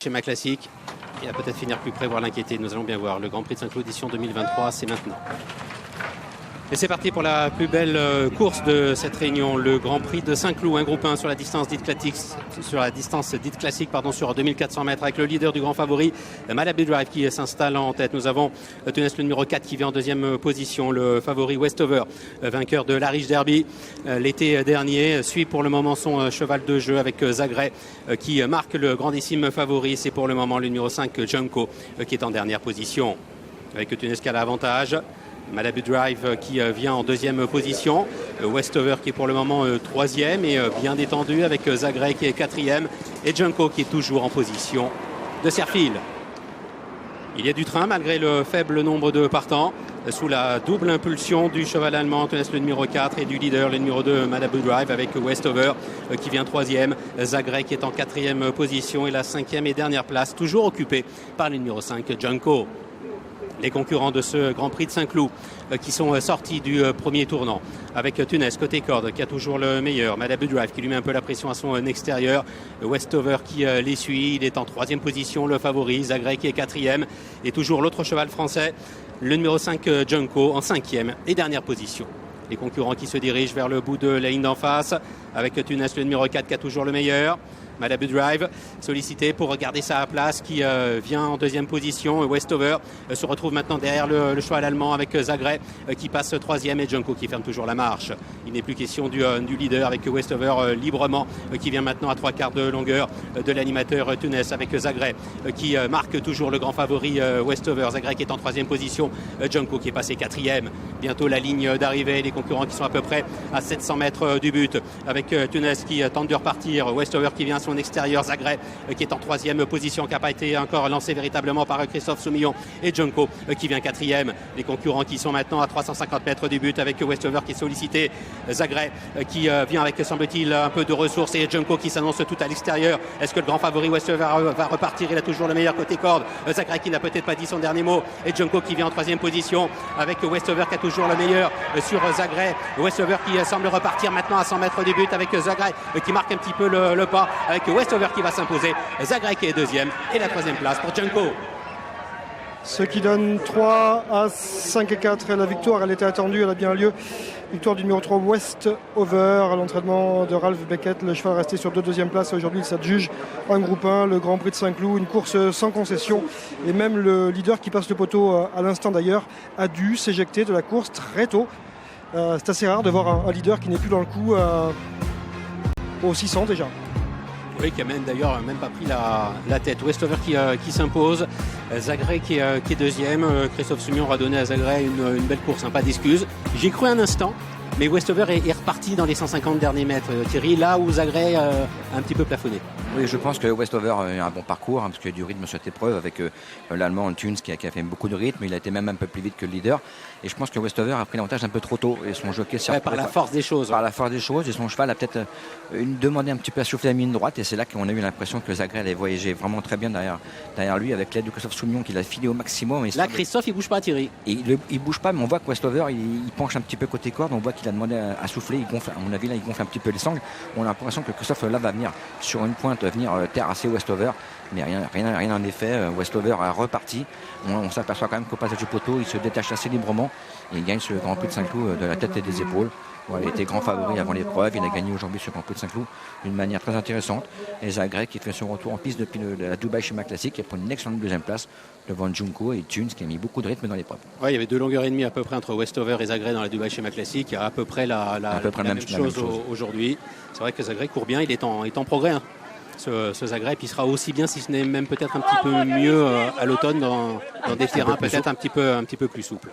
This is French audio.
Schéma classique et à peut-être finir plus près, voire l'inquiéter. Nous allons bien voir. Le Grand Prix de Saint-Cloud édition 2023, c'est maintenant. Et c'est parti pour la plus belle course de cette réunion, le Grand Prix de Saint-Cloud, un groupe 1 sur la distance dite classique, sur 2400 mètres avec le leader du grand favori, Malabu Drive qui s'installe en tête. Nous avons Tunes le numéro 4 qui vient en deuxième position, le favori Westover, vainqueur de l'Irish Derby l'été dernier, suit pour le moment son cheval de jeu avec Zagreb qui marque le grandissime favori. C'est pour le moment le numéro 5 Junko qui est en dernière position avec Tunes qui a l'avantage. Malabu Drive qui vient en deuxième position, Westover qui est pour le moment troisième et bien détendu avec Zagreb qui est quatrième et Junko qui est toujours en position de serre-fil. Il y a du train malgré le faible nombre de partants sous la double impulsion du cheval allemand Tunes le numéro 4 et du leader le numéro 2 Malabu Drive avec Westover qui vient troisième, Zagreb qui est en quatrième position et la cinquième et dernière place toujours occupée par le numéro 5 Junko. Les concurrents de ce Grand Prix de Saint-Cloud qui sont sortis du premier tournant avec Tunes côté corde qui a toujours le meilleur, Malabu Drive qui lui met un peu la pression à son extérieur, Westover qui les suit, il est en troisième position le favori, Zagreb qui est quatrième et toujours l'autre cheval français, le numéro 5 Junko en cinquième et dernière position. Les concurrents qui se dirigent vers le bout de la ligne d'en face avec Tunes le numéro 4 qui a toujours le meilleur, Malabu Drive sollicité pour garder sa place qui vient en deuxième position. Westover se retrouve maintenant derrière le cheval allemand avec Zagreb qui passe troisième et Junko qui ferme toujours la marche. Il n'est plus question du leader avec Westover librement qui vient maintenant à 3/4 de longueur de l'animateur Tunes avec Zagreb qui marque toujours le grand favori Westover. Zagreb qui est en troisième position, Junko qui est passé quatrième. Bientôt la ligne d'arrivée, les concurrents qui sont à peu près à 700 mètres du but avec Tunes qui tente de repartir, Westover qui vient à son extérieur, Zagreb qui est en troisième position, qui n'a pas été encore lancé véritablement par Christophe Soumillon et Junko qui vient quatrième. Les concurrents qui sont maintenant à 350 mètres du but avec Westover qui est sollicité, Zagreb qui vient avec semble-t-il un peu de ressources et Junko qui s'annonce tout à l'extérieur. Est-ce que le grand favori Westover va repartir? Il a toujours le meilleur côté corde, Zagreb qui n'a peut-être pas dit son dernier mot et Junko qui vient en troisième position avec Westover qui a toujours le meilleur sur Zagreb. Westover qui semble repartir maintenant à 100 mètres du but avec Zagreb qui marque un petit peu le pas avec Westover qui va s'imposer, Zagreb qui est deuxième et la troisième place pour Junko. Ce qui donne 3 à 5 et 4 et la victoire, elle était attendue, elle a bien lieu. Victoire du numéro 3 Westover à l'entraînement de Ralph Beckett. Le cheval resté sur deuxième place. Aujourd'hui, il s'adjuge un groupe 1, le Grand Prix de Saint-Cloud, une course sans concession. Et même le leader qui passe le poteau à l'instant d'ailleurs a dû s'éjecter de la course très tôt. C'est assez rare de voir un leader qui n'est plus dans le coup au 600 déjà. Oui, qui a même d'ailleurs même pas pris la tête. Westover qui s'impose, Zagreb qui est deuxième. Christophe Soumillon va donner à Zagreb une belle course, pas d'excuses. J'y cru un instant, mais Westover est reparti dans les 150 derniers mètres, Thierry, là où Zagreb a un petit peu plafonné. Oui, je pense que Westover a un bon parcours, parce qu'il y a du rythme sur cette épreuve avec l'Allemand Tunes qui a fait beaucoup de rythme. Il a été même un peu plus vite que le leader. Et je pense que Westover a pris l'avantage un peu trop tôt. Et son jockey par la force des choses. Par la force des choses. Et son cheval a peut-être demandé un petit peu à souffler la ligne droite. Et c'est là qu'on a eu l'impression que Zagreb allait voyager vraiment très bien derrière lui, avec l'aide de Christophe Soumillon qui l'a filé au maximum. Et là, Christophe, il bouge pas, Thierry. Et il bouge pas, mais on voit que Westover, il penche un petit peu côté corde. On voit qu'il a demandé à souffler. Il gonfle, à mon avis, là, il gonfle un petit peu les sangles. On a l'impression que Christophe, là, va venir sur une pointe, terrasser Westover. Mais rien en effet. Westover a reparti. On s'aperçoit quand même qu'au passage du poteau, il se détache assez librement. Et il gagne ce Grand Prix de Saint-Cloud de la tête et des épaules. Voilà, il était grand favori avant l'épreuve. Il a gagné aujourd'hui ce Grand Prix de Saint-Cloud d'une manière très intéressante. Et Zagreb qui fait son retour en piste depuis la Dubaï Schéma classique. Il prend une excellente deuxième place devant Junko et Tunes qui a mis beaucoup de rythme dans l'épreuve. Ouais, il y avait 2 longueurs et demie à peu près entre Westover et Zagreb dans la Dubaï Schéma classique. Il y a à peu près la même chose aujourd'hui. C'est vrai que Zagreb court bien. Il est en progrès. Ce Zagreb, il sera aussi bien, si ce n'est même peut-être un petit peu mieux à l'automne dans des terrains peut-être un petit peu plus souples.